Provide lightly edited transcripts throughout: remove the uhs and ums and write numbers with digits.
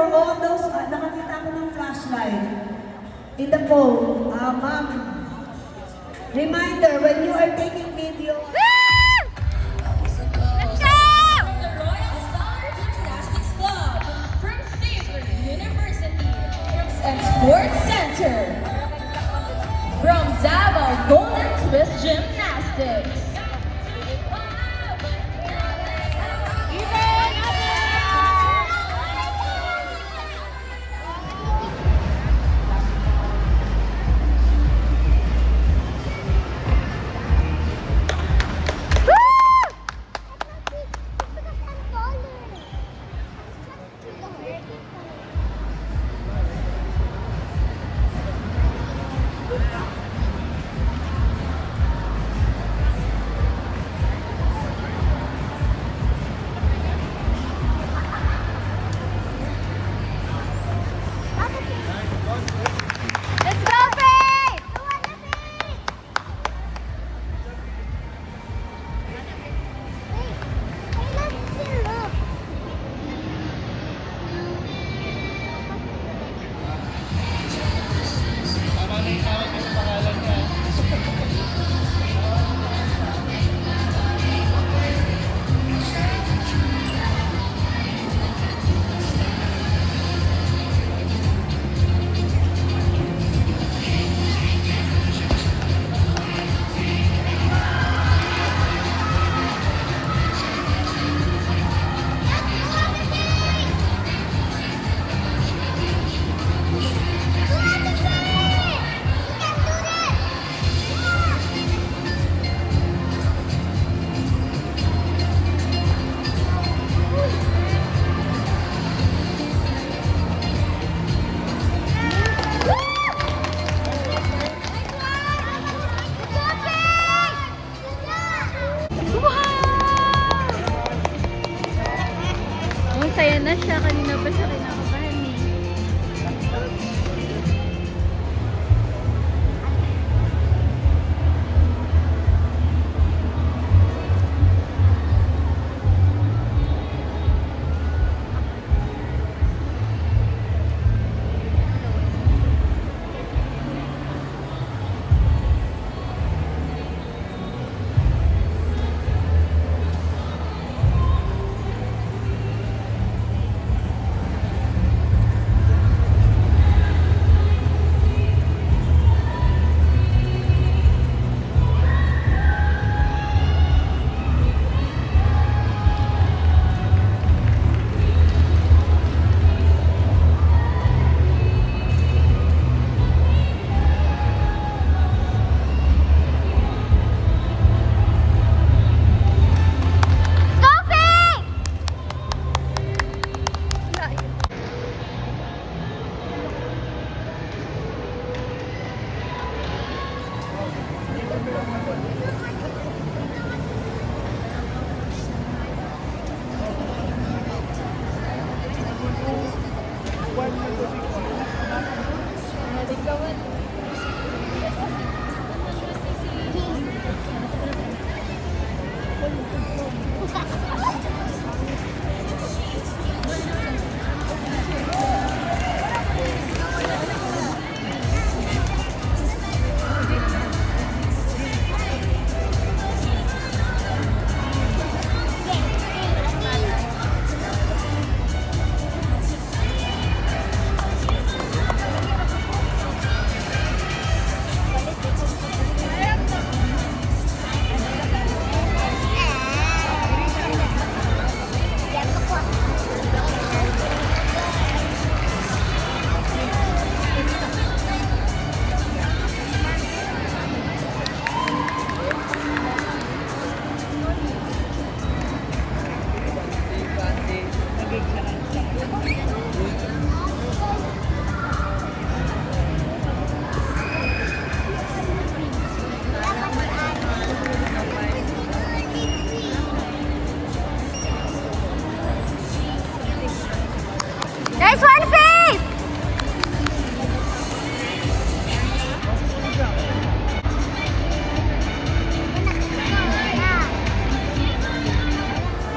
for all those, nakakita ko ng flashlight in the phone. Ma'am, reminder, when you are taking video, and Sports Center from Davao Golden Twist Gymnastics. Masaya na siya. Kanina pa siya kinakabahan eh.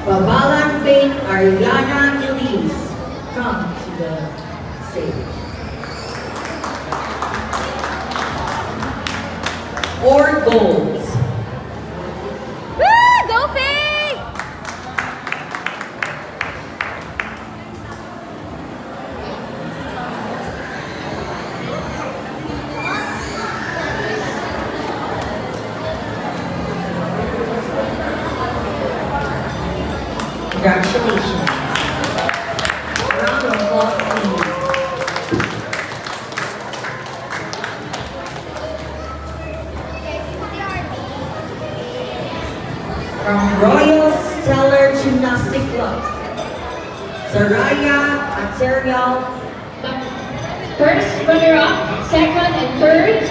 Babalan Faith Ariana Elise from to the stage. 4 golds. Woo! Go Faye! Congratulations. Round of applause, please. From Royal Stellar Gymnastic Club, Saraya Material. First runner-up, second and third.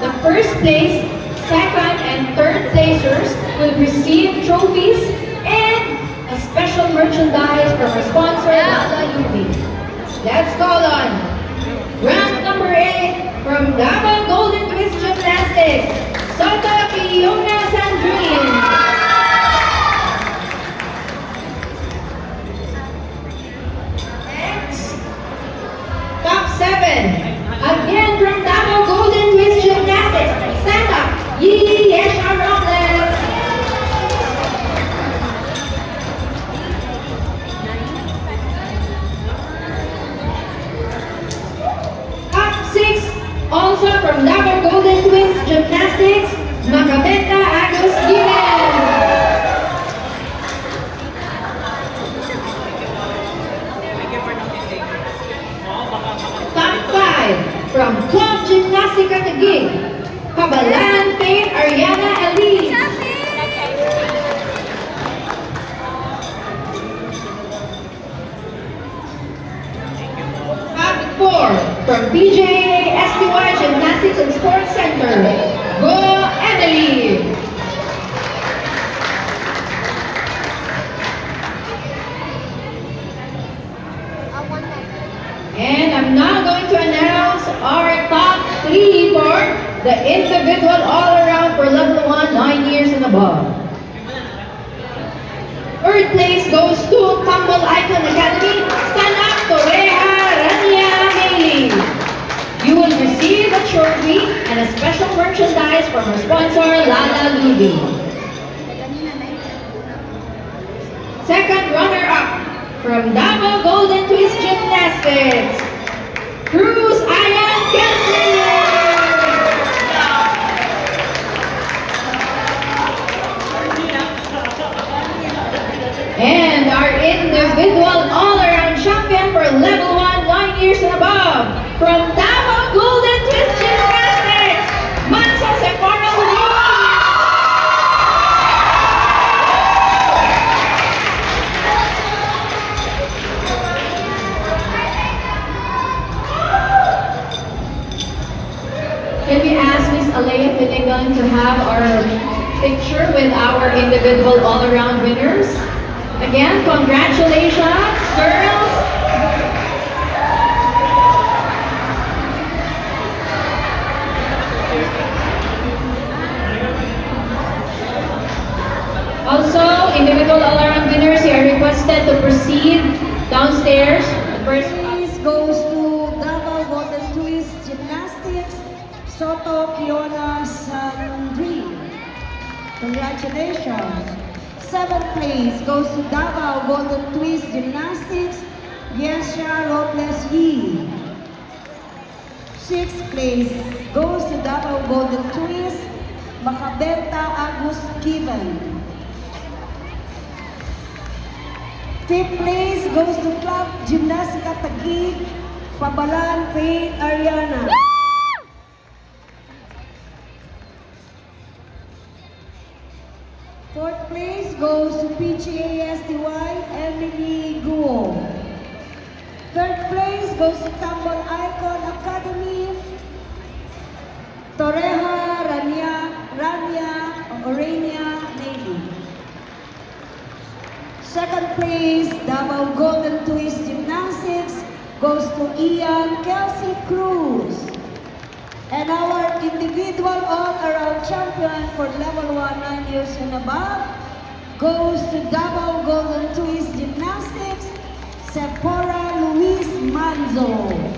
The first place, second and third placers will receive trophies and a special merchandise from our sponsor, Lala UV. Let's call on round number 8 from Davao Golden Twist Gymnastics, Soto Fiona Sandrine. Next, top 7. Again from Davao Golden Twist Gymnastics, stand up, Yesha Robles. Top 6, also from Davao Golden Twist Gymnastics, Macabenta Agus Gimen. Top 5 from Club Gymnastica Taguig, Kabalan Faith Ariana Elise. Top 4 from PJA STY Gymnastics and Sports Center, Go Emily. And I'm now going to announce our top 3 for the individual all-around for level 1, 9 years and above. Third place goes to Tumble Icon Academy. Stand up, Toreha Rania Haley. You will receive a trophy and a special merchandise from our sponsor, Lala Luby. Second runner-up from Davao Golden Twist Gymnastics, Cruz Ayan Kelsey. And our individual all-around champion for level 1, 9 years and above, from Davao Golden Twist Gymnastics, Manso Sephora Lubon. Can we ask Miss Alea Finnegan to have our picture with our individual all-around winners? Again, congratulations, girls! Also, individual all-around winners, you are requested to proceed downstairs. The first Praise goes to Davao Golden Twist Gymnastics, Soto Kiona Sandrine. Congratulations. 7th place goes to Davao Golden Twist Gymnastics, Yesha Robles Yee. 6th place goes to Davao Golden Twist, Macabenta Agus Given. 5th place goes to Club Gymnastica Taguig, Pabalan Faith Ariana. Fourth place goes to PGA STY Emily Guo. Third place goes to Tumble Icon Academy, Toreha Rania Orania Navy. Second place, Davao Golden Twist Gymnastics goes to Ian Kelsey Cruz. And our individual all-around champion for level 1, 9 years and above goes to Davao Golden Twist Gymnastics, Sephora Louise. Enzo.